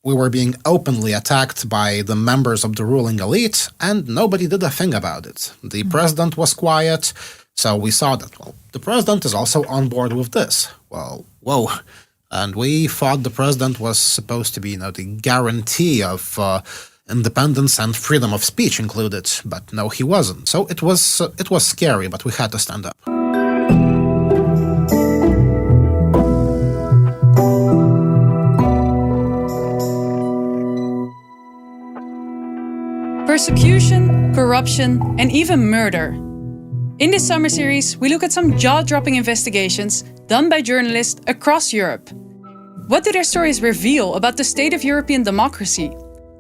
we were being openly attacked by the members of the ruling elite, and nobody did a thing about it. The president was quiet, so we saw that, well, the president is also on board with this. Well, whoa. And we thought the president was supposed to be, the guarantee of independence and freedom of speech included, but no, he wasn't. So it was scary, but we had to stand up. Persecution, corruption, and even murder. In this summer series, we look at some jaw-dropping investigations done by journalists across Europe. What do their stories reveal about the state of European democracy?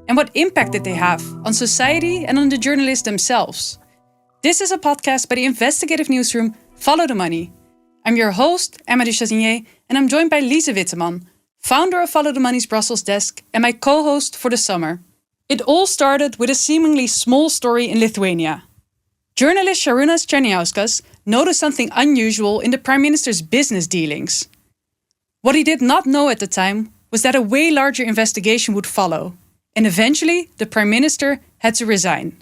And what impact did they have on society and on the journalists themselves? This is a podcast by the investigative newsroom Follow the Money. I'm your host, Emma de Chazinier, and I'm joined by Lise Witteman, founder of Follow the Money's Brussels desk and my co-host for the summer. It all started with a seemingly small story in Lithuania. Journalist Šarūnas Černiauskas noticed something unusual in the Prime Minister's business dealings. What he did not know at the time was that a way larger investigation would follow, and eventually the Prime Minister had to resign.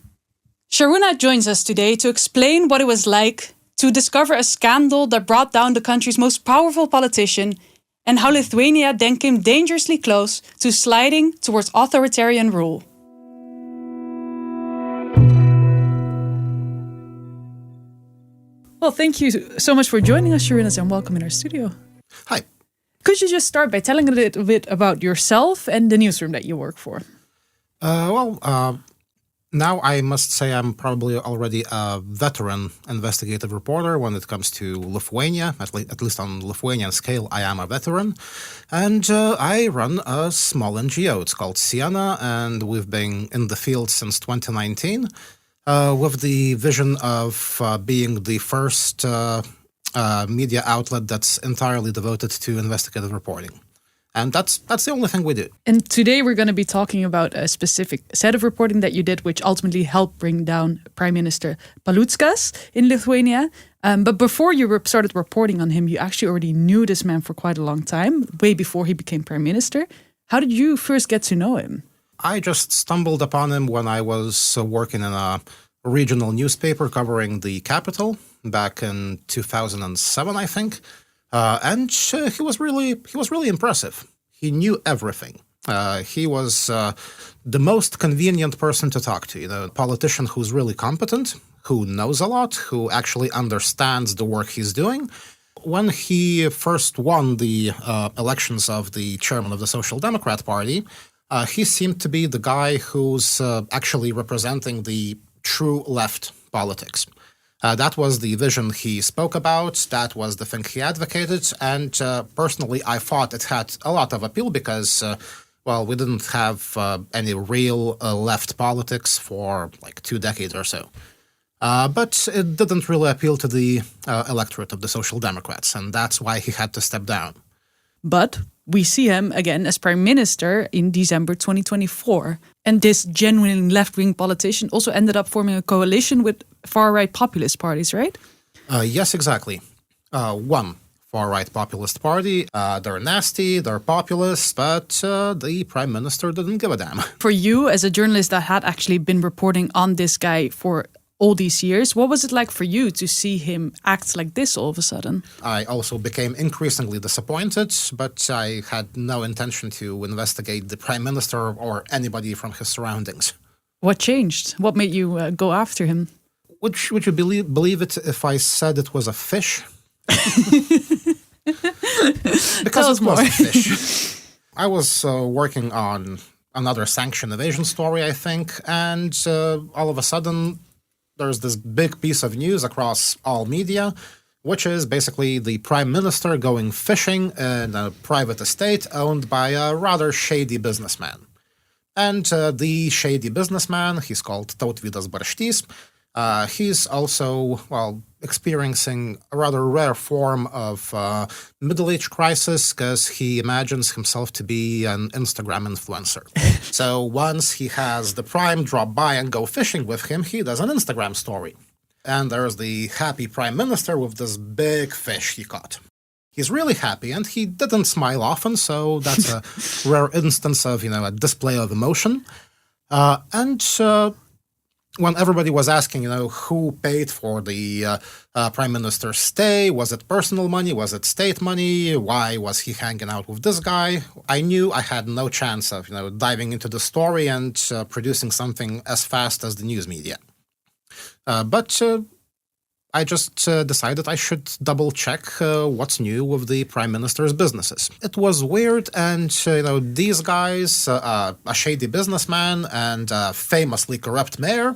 Šarūnas joins us today to explain what it was like to discover a scandal that brought down the country's most powerful politician and how Lithuania then came dangerously close to sliding towards authoritarian rule. Well, thank you so much for joining us, Šarūnas, and welcome in our studio. Hi. Could you just start by telling a little bit about yourself and the newsroom that you work for? Now I must say I'm probably already a veteran investigative reporter when it comes to Lithuania. At least on Lithuanian scale, I am a veteran. And I run a small NGO. It's called Siena, and we've been in the field since 2019 with the vision of being the first media outlet that's entirely devoted to investigative reporting. And that's the only thing we do. And today we're going to be talking about a specific set of reporting that you did, which ultimately helped bring down Prime Minister Paluckas in Lithuania. But before you started reporting on him, you actually already knew this man for quite a long time, way before he became Prime Minister. How did you first get to know him? I just stumbled upon him when I was working in a regional newspaper covering the capital back in 2007, I think. And he was really impressive. He knew everything. He was the most convenient person to talk to. A politician who's really competent, who knows a lot, who actually understands the work he's doing. When he first won the elections of the chairman of the Social Democrat Party, he seemed to be the guy who's actually representing the true left politics. That was the vision he spoke about, that was the thing he advocated, and personally I thought it had a lot of appeal because, we didn't have any real left politics for like 2 decades or so. But it didn't really appeal to the electorate of the Social Democrats, and that's why he had to step down. But we see him again as Prime Minister in December 2024. And this genuine left-wing politician also ended up forming a coalition with far-right populist parties, right? Yes, exactly. One far-right populist party. They're nasty, they're populist, but the Prime Minister didn't give a damn. For you, as a journalist that had actually been reporting on this guy for all these years, what was it like for you to see him act like this all of a sudden? I also became increasingly disappointed, but I had no intention to investigate the Prime Minister or anybody from his surroundings. What changed? What made you go after him? Would you believe it if I said it was a fish? Because it was a fish. I was working on another sanction evasion story, I think, and all of a sudden there's this big piece of news across all media, which is basically the Prime Minister going fishing in a private estate owned by a rather shady businessman. And the shady businessman, he's called Tautvydas Barštys. He's also, experiencing a rather rare form of middle-age crisis because he imagines himself to be an Instagram influencer. So once he has the Prime drop by and go fishing with him, he does an Instagram story. And there's the happy Prime Minister with this big fish he caught. he's really happy, and he didn't smile often, so that's a rare instance of, a display of emotion. And when everybody was asking, who paid for the prime minister's stay, was it personal money, was it state money, why was he hanging out with this guy, I knew I had no chance of, diving into the story and producing something as fast as the news media. But I just decided I should double-check what's new with the prime minister's businesses. It was weird, and, these guys, a shady businessman and a famously corrupt mayor,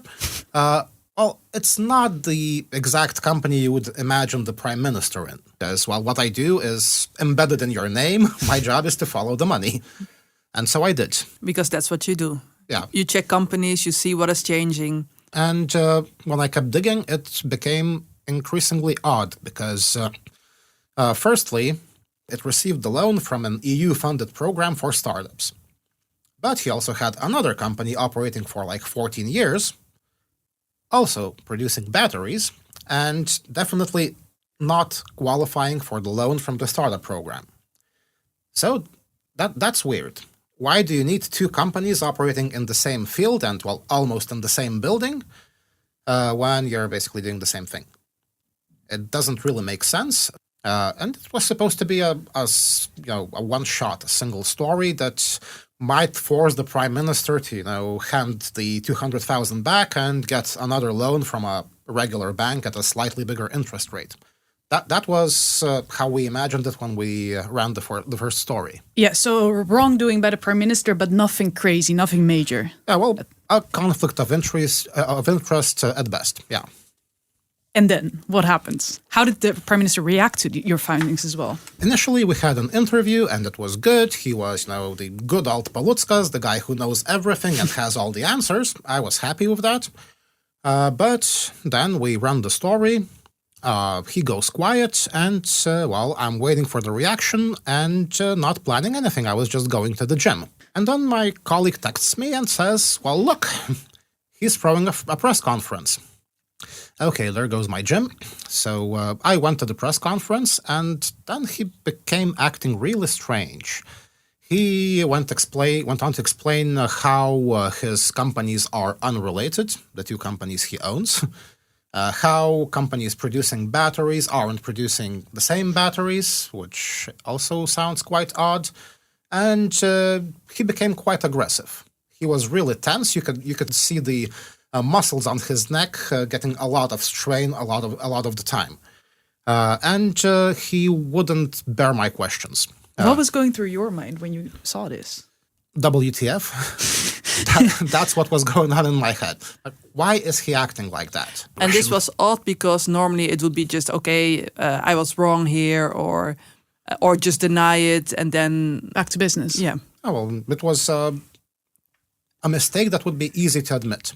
well, it's not the exact company you would imagine the prime minister in. Because, well, what I do is embedded in your name. My job is to follow the money. And so I did. Because that's what you do. Yeah. You check companies, you see what is changing. And when I kept digging, it became increasingly odd because, firstly, it received the loan from an EU-funded program for startups. But he also had another company operating for like 14 years, also producing batteries, and definitely not qualifying for the loan from the startup program. So that's weird. Why do you need two companies operating in the same field and, well, almost in the same building when you're basically doing the same thing? It doesn't really make sense. And it was supposed to be a one-shot, a single story that might force the prime minister to, hand the 200,000 back and get another loan from a regular bank at a slightly bigger interest rate. That was how we imagined it when we ran the first story. Yeah, so wrongdoing by the prime minister, but nothing crazy, nothing major. Yeah, well, a conflict of interest at best, yeah. And then what happens? How did the prime minister react to your findings as well? Initially, we had an interview, and it was good. He was, the good old Paluckas, the guy who knows everything and has all the answers. I was happy with that. But then we run the story. He goes quiet, and, I'm waiting for the reaction and not planning anything. I was just going to the gym. And then my colleague texts me and says, well, look, he's throwing a press conference. Okay, there goes my gym. So I went to the press conference, and then he became acting really strange. He went on to explain how his companies are unrelated, the two companies he owns, how companies producing batteries aren't producing the same batteries, which also sounds quite odd, and he became quite aggressive. He was really tense. You could see the muscles on his neck getting a lot of strain a lot of the time, and he wouldn't bear my questions. What was going through your mind when you saw this? WTF? That's what was going on in my head. Like, why is he acting like that? And this was odd because normally it would be just, okay, I was wrong here, or just deny it and then back to business. Yeah. Oh, well, it was a mistake that would be easy to admit,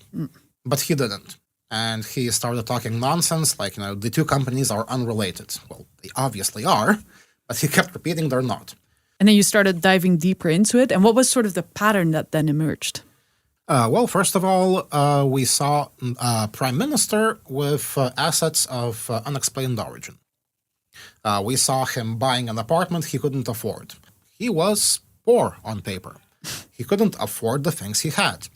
but he didn't. And he started talking nonsense like, the two companies are unrelated. Well, they obviously are, but he kept repeating they're not. And then you started diving deeper into it. And what was sort of the pattern that then emerged? Well, first of all, we saw a prime minister with assets of unexplained origin. We saw him buying an apartment he couldn't afford. He was poor on paper. He couldn't afford the things he had.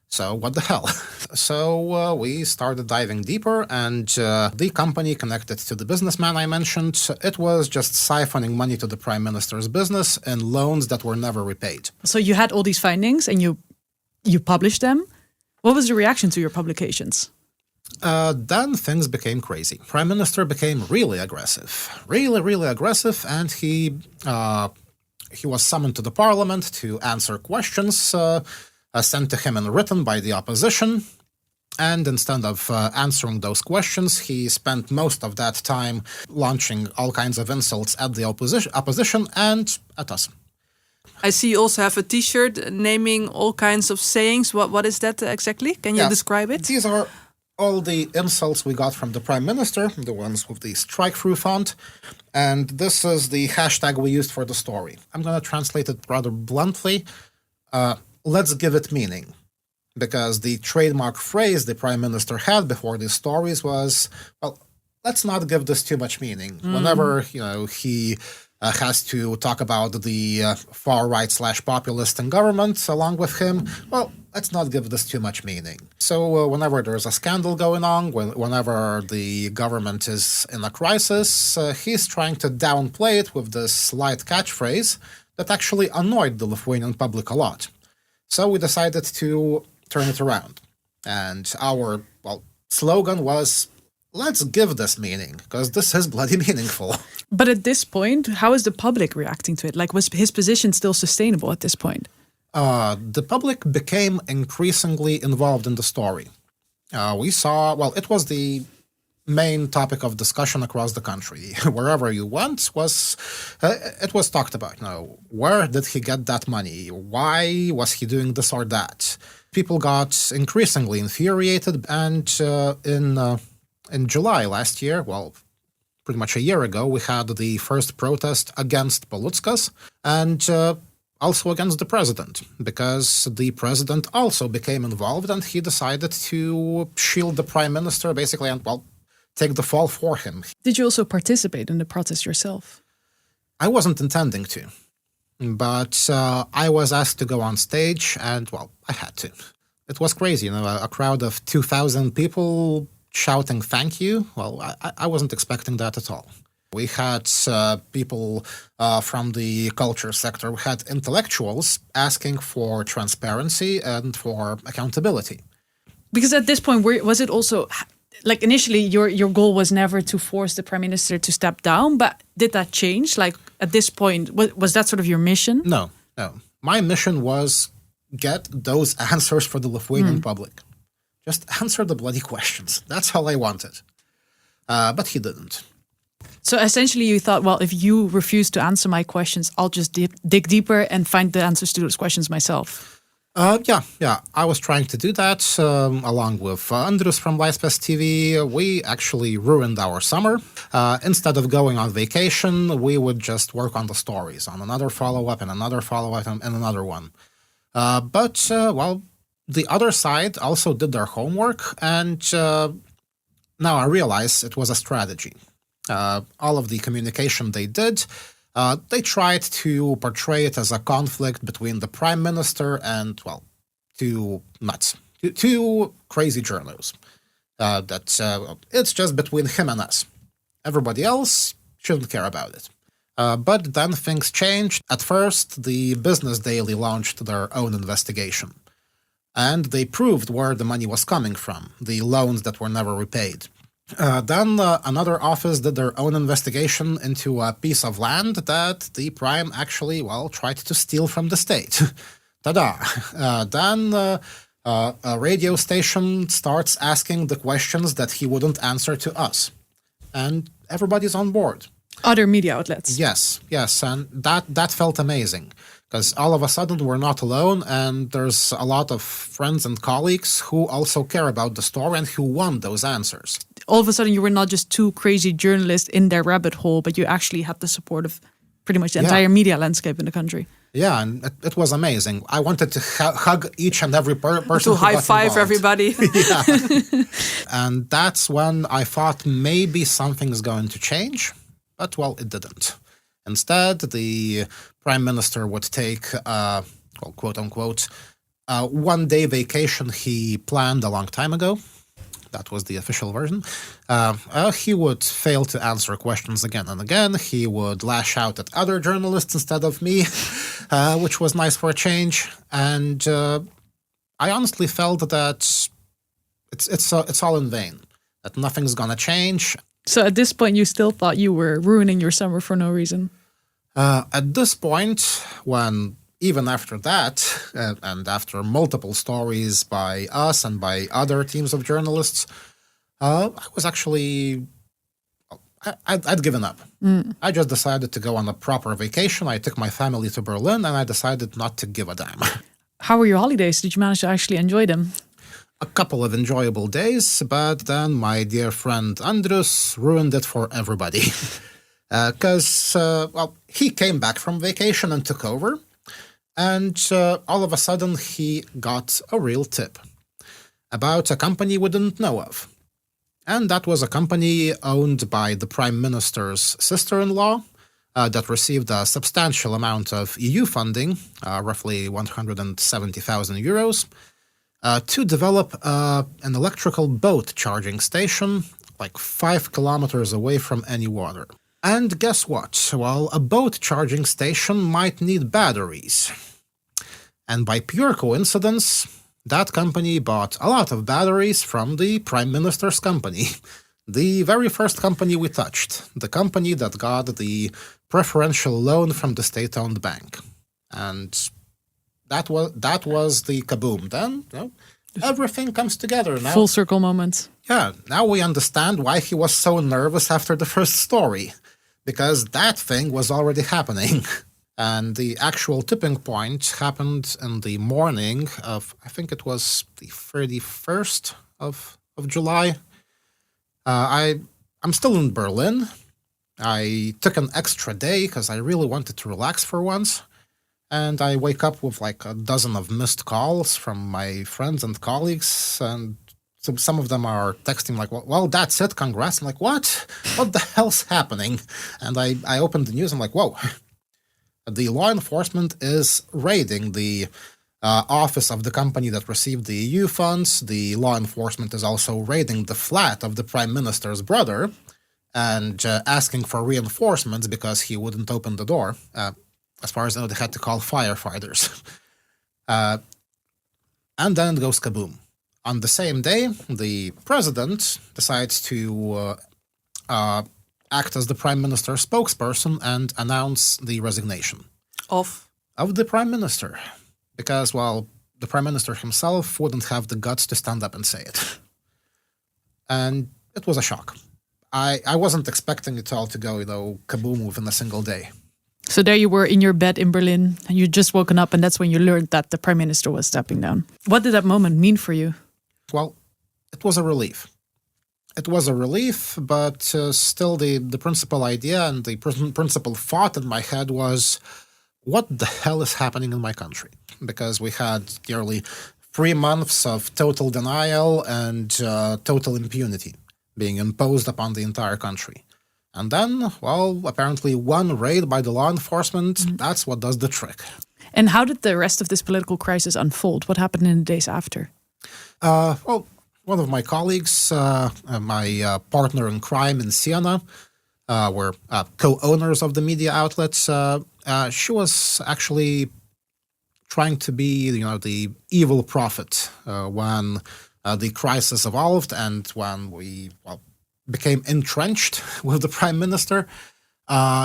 So what the hell? So we started diving deeper, and the company connected to the businessman I mentioned, it was just siphoning money to the prime minister's business in loans that were never repaid. So you had all these findings and you published them. What was the reaction to your publications? Then things became crazy. Prime Minister became really aggressive. Really, really aggressive, and he was summoned to the parliament to answer questions sent to him in written by the opposition, and instead of answering those questions, he spent most of that time launching all kinds of insults at the opposition and at us. I see you also have a T-shirt naming all kinds of sayings. What is that exactly? Can you describe it? These are all the insults we got from the Prime Minister, the ones with the strike-through font, and this is the hashtag we used for the story. I'm going to translate it rather bluntly. Let's give it meaning. Because the trademark phrase the Prime Minister had before these stories was, well, let's not give this too much meaning. Whenever, he has to talk about the far-right/populist in government along with him, well, let's not give this too much meaning. So whenever there's a scandal going on, whenever the government is in a crisis, he's trying to downplay it with this light catchphrase that actually annoyed the Lithuanian public a lot. So we decided to turn it around. And our, slogan was, let's give this meaning, because this is bloody meaningful. But at this point, how is the public reacting to it? Like, was his position still sustainable at this point? The public became increasingly involved in the story. We saw, it was the main topic of discussion across the country. Wherever you went, it was talked about. Where did he get that money? Why was he doing this or that? People got increasingly infuriated, and in July last year, pretty much a year ago, we had the first protest against Paluckas and also against the president, because the president also became involved and he decided to shield the prime minister, basically, and, take the fall for him. Did you also participate in the protest yourself? I wasn't intending to, but I was asked to go on stage and, I had to. It was crazy, a crowd of 2,000 people shouting thank you. I wasn't expecting that at all. We had people from the culture sector. We had intellectuals asking for transparency and for accountability. Because at this point, was it also, like initially your goal was never to force the prime minister to step down, but did that change? Like at this point, was that sort of your mission? No. My mission was get those answers for the Lithuanian public. Just answer the bloody questions. That's all I wanted. But he didn't. So essentially you thought, if you refuse to answer my questions, I'll just dig deeper and find the answers to those questions myself. Yeah. I was trying to do that along with Andrius from Lise TV. We actually ruined our summer. Instead of going on vacation, we would just work on the stories, on another follow-up and another follow-up and another one. But the other side also did their homework, and now I realize it was a strategy. All of the communication they did, they tried to portray it as a conflict between the prime minister and, two nuts, two crazy journalists. It's just between him and us. Everybody else shouldn't care about it. But then things changed. At first, the Business Daily launched their own investigation. And they proved where the money was coming from, the loans that were never repaid. Then another office did their own investigation into a piece of land that the prime actually, tried to steal from the state. Ta-da! Then a radio station starts asking the questions that he wouldn't answer to us. And everybody's on board. Other media outlets. Yes, and that felt amazing. Because all of a sudden we're not alone, and there's a lot of friends and colleagues who also care about the story and who want those answers. All of a sudden you were not just two crazy journalists in their rabbit hole, but you actually had the support of pretty much the entire media landscape in the country. Yeah, and it was amazing. I wanted to hug each and every person. To high five everybody. Yeah. And that's when I thought maybe something is going to change, but it didn't. Instead, the prime minister would take, quote unquote, one-day vacation he planned a long time ago. That was the official version. He would fail to answer questions again and again. He would lash out at other journalists instead of me, which was nice for a change. And I honestly felt that it's all in vain, that nothing's gonna change. So at this point, you still thought you were ruining your summer for no reason? At this point, when even after that, and after multiple stories by us and by other teams of journalists, I was actually, I'd given up. I just decided to go on a proper vacation. I took my family to Berlin, and I decided not to give a damn. How were your holidays? Did you manage to actually enjoy them? A couple of enjoyable days, but then my dear friend Andrius ruined it for everybody. Because, he came back from vacation and took over, and all of a sudden he got a real tip about a company we didn't know of. And that was a company owned by the Prime Minister's sister-in-law that received a substantial amount of EU funding, roughly 170,000 euros, to develop an electrical boat charging station like 5 kilometers away from any water. And guess what? Well, a boat charging station might need batteries. And by pure coincidence, that company bought a lot of batteries from the Prime Minister's company. The very first company we touched. The company that got the preferential loan from the state-owned bank. And that was the kaboom. Then, everything comes together now. Full circle moment. Yeah, now we understand why he was so nervous after the first story. Because that thing was already happening. And the actual tipping point happened in the morning of, I think it was the 31st of July. I'm still in Berlin. I took an extra day because I really wanted to relax for once. And I wake up with like a dozen of missed calls from my friends and colleagues. And so some of them are texting like, well, that's it, congrats. I'm like, what? What the hell's happening? And I opened the news. I'm like, whoa. The law enforcement is raiding the office of the company that received the EU funds. The law enforcement is also raiding the flat of the Prime Minister's brother and asking for reinforcements because he wouldn't open the door. As far as I know, they had to call firefighters. And then it goes kaboom. On the same day, the president decides to act as the Prime Minister's spokesperson and announce the resignation. Of the Prime Minister. Because, well, the Prime Minister himself wouldn't have the guts to stand up and say it. And it was a shock. I wasn't expecting it all to go, kaboom within a single day. So there you were in your bed in Berlin, and you just woken up, and that's when you learned that the Prime Minister was stepping down. What did that moment mean for you? Well, it was a relief. It was a relief, but still the principal idea and the principal thought in my head was, what the hell is happening in my country? Because we had nearly 3 months of total denial and total impunity being imposed upon the entire country. And then, well, apparently one raid by the law enforcement, that's what does the trick. And how did the rest of this political crisis unfold? What happened in the days after? Well, one of my colleagues, my partner in crime in Siena, were co-owners of the media outlets. She was actually trying to be, the evil prophet when the crisis evolved and when we became entrenched with the Prime Minister.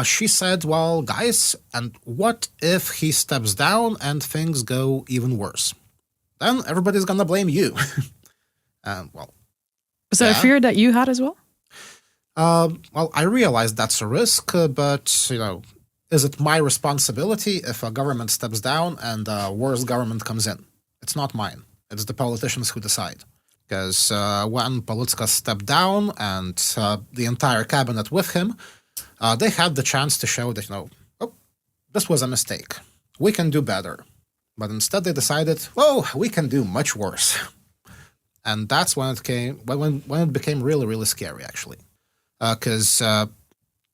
She said, well, guys, and what if he steps down and things go even worse? Then everybody's going to blame you. Was that a fear that you had as well? Well, I realize that's a risk, but, is it my responsibility if a government steps down and a worse government comes in? It's not mine. It's the politicians who decide. Because when Paluckas stepped down and the entire cabinet with him, they had the chance to show that, this was a mistake. We can do better. But instead they decided, we can do much worse. And that's when it became really, really scary, actually. Because,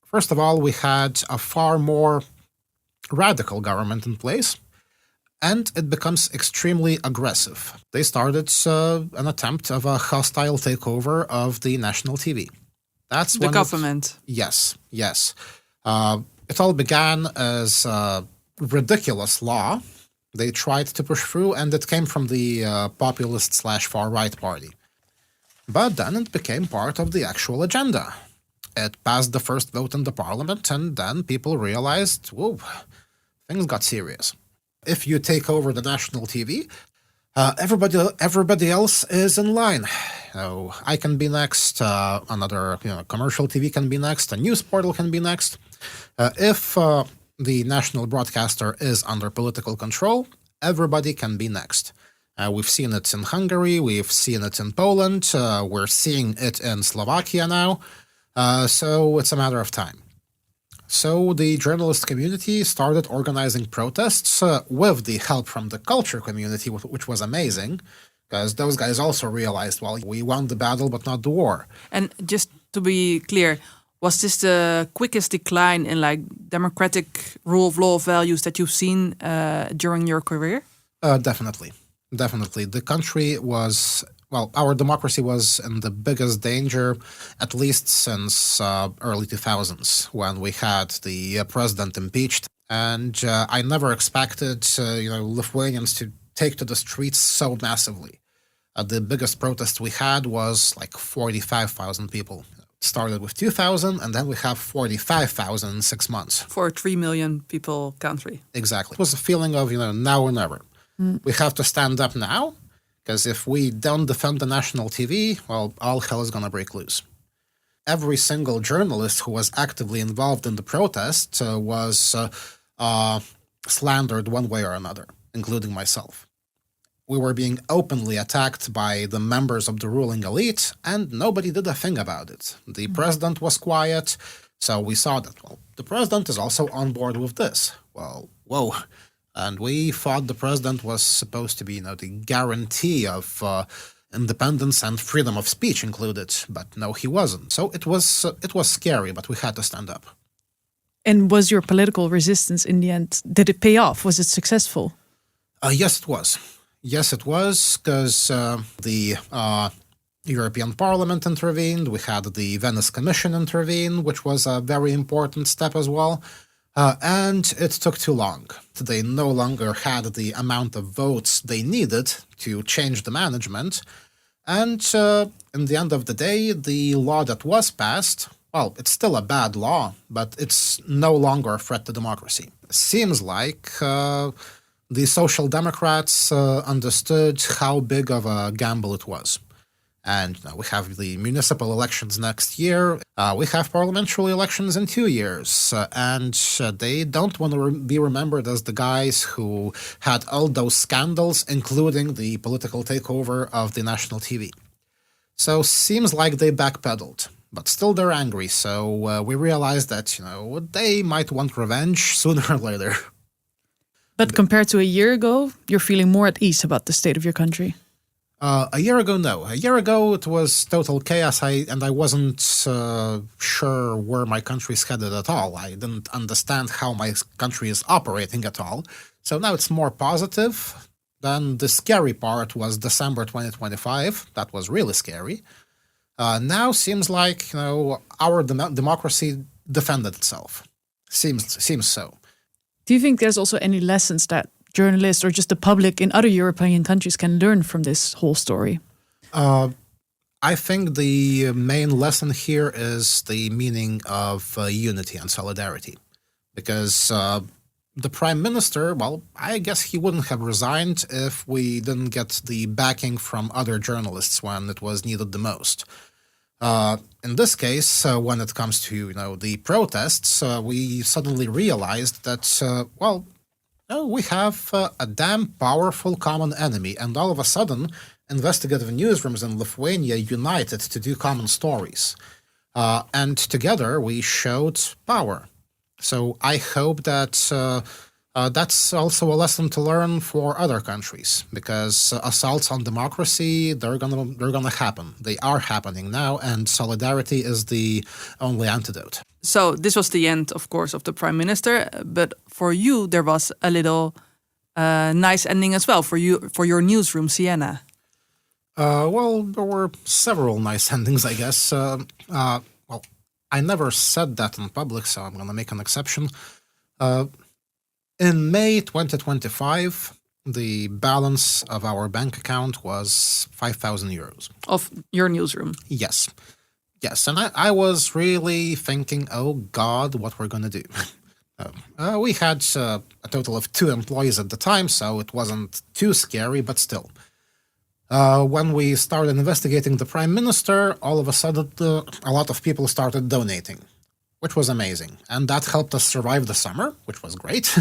first of all, we had a far more radical government in place, and it becomes extremely aggressive. They started an attempt of a hostile takeover of the national TV. That's the government. Yes. It all began as a ridiculous law they tried to push through, and it came from the populist/far-right party. But then it became part of the actual agenda. It passed the first vote in the parliament, and then people realized, whoa, things got serious. If you take over the national TV, everybody else is in line. I can be next, another commercial TV can be next, a news portal can be next. If the national broadcaster is under political control, everybody can be next. We've seen it in Hungary, we've seen it in Poland, we're seeing it in Slovakia now, so it's a matter of time. So the journalist community started organizing protests with the help from the culture community, which was amazing, because those guys also realized, well, we won the battle, but not the war. And just to be clear, was this the quickest decline in like democratic rule of law values that you've seen during your career? Definitely. The country was, well, our democracy was in the biggest danger, at least since early 2000s, when we had the president impeached. And I never expected, Lithuanians to take to the streets so massively. The biggest protest we had was like 45,000 people. It started with 2,000, and then we have 45,000 in 6 months. For a 3 million people country. Exactly. It was a feeling of, now or never. We have to stand up now, because if we don't defend the national TV, well, all hell is going to break loose. Every single journalist who was actively involved in the protest was slandered one way or another, including myself. We were being openly attacked by the members of the ruling elite, and nobody did a thing about it. The president was quiet, so we saw that, well, the president is also on board with this. Well, whoa. And we thought the president was supposed to be, the guarantee of independence and freedom of speech included, but no, he wasn't. So it was scary, but we had to stand up. And was your political resistance in the end, did it pay off? Was it successful? Yes, it was. Yes, it was, because the European Parliament intervened. We had the Venice Commission intervene, which was a very important step as well. And it took too long. They no longer had the amount of votes they needed to change the management. And in the end of the day, the law that was passed, well, it's still a bad law, but it's no longer a threat to democracy. Seems like the Social Democrats understood how big of a gamble it was. And we have the municipal elections next year. We have parliamentary elections in 2 years. And they don't want to be remembered as the guys who had all those scandals, including the political takeover of the national TV. So seems like they backpedaled. But still they're angry. So we realized that, they might want revenge sooner or later. But compared to a year ago, you're feeling more at ease about the state of your country? A year ago, no. A year ago, it was total chaos, and I wasn't sure where my country's headed at all. I didn't understand how my country is operating at all. So now it's more positive. Then the scary part was December 2025. That was really scary. Now seems like, our democracy defended itself. Seems so. Do you think there's also any lessons that journalists or just the public in other European countries can learn from this whole story? I think the main lesson here is the meaning of unity and solidarity. Because the prime minister, well, I guess he wouldn't have resigned if we didn't get the backing from other journalists when it was needed the most. In this case, when it comes to, the protests, we suddenly realized that, we have a damn powerful common enemy, and all of a sudden, investigative newsrooms in Lithuania united to do common stories. And together, we showed power. So I hope that that's also a lesson to learn for other countries, because assaults on democracy, they're gonna happen. They are happening now, and solidarity is the only antidote. So this was the end, of course, of the prime minister. But for you, there was a little nice ending as well for your newsroom, Siena. Well, there were several nice endings, I guess. I never said that in public, so I'm going to make an exception. In May 2025, the balance of our bank account was 5,000 euros. Of your newsroom? Yes. Yes, and I was really thinking, oh God, what we're going to do. We had a total of 2 employees at the time, so it wasn't too scary, but still. When we started investigating the prime minister, all of a sudden, a lot of people started donating, which was amazing. And that helped us survive the summer, which was great.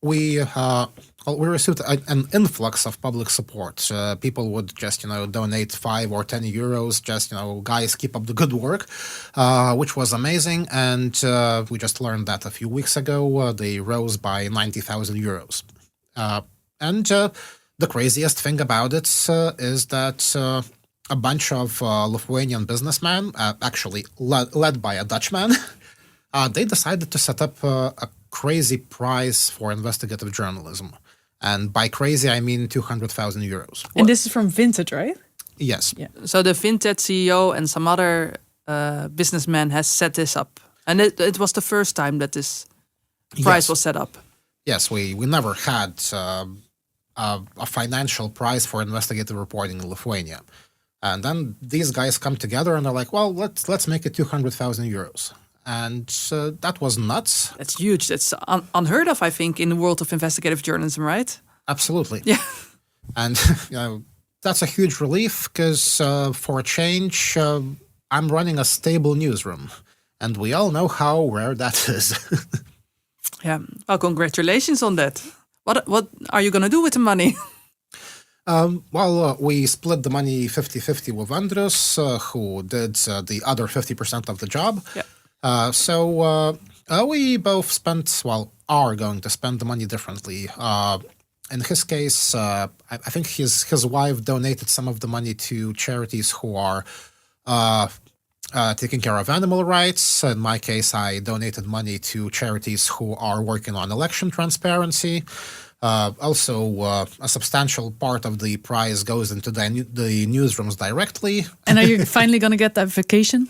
we received an influx of public support. People would just, donate 5 or 10 euros. Just, guys, keep up the good work, which was amazing. And we just learned that a few weeks ago, they rose by 90,000 euros. And the craziest thing about it is that a bunch of Lithuanian businessmen, actually led by a Dutchman, they decided to set up a crazy prize for investigative journalism. And by crazy, I mean 200,000 euros. And this is from Vinted, right? Yes. Yeah. So the Vinted CEO and some other businessman has set this up. And it was the first time that this prize was set up. Yes, we never had a financial prize for investigative reporting in Lithuania. And then these guys come together and they're like, well, let's make it 200,000 euros. And that was nuts. That's huge. That's unheard of, I think, in the world of investigative journalism, right? Absolutely. Yeah. And that's a huge relief because for a change, I'm running a stable newsroom. And we all know how rare that is. Yeah. Well, congratulations on that. What are you going to do with the money? We split the money 50-50 with Andrus, who did the other 50% of the job. Yeah. So we both are going to spend the money differently. In his case, I think his wife donated some of the money to charities who are taking care of animal rights. In my case, I donated money to charities who are working on election transparency. Also, a substantial part of the prize goes into the newsrooms directly. And are you finally going to get that vacation?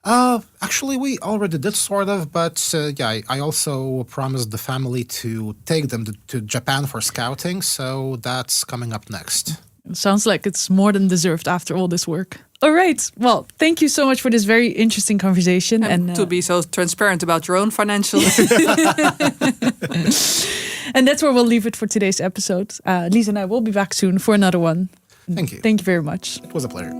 Actually, we already did sort of, but I also promised the family to take them to Japan for scouting, so that's coming up next. It sounds like it's more than deserved after all this work. All right. Well, thank you so much for this very interesting conversation. And to be so transparent about your own financials. And that's where we'll leave it for today's episode. Lise and I will be back soon for another one. Thank you. Thank you very much. It was a pleasure.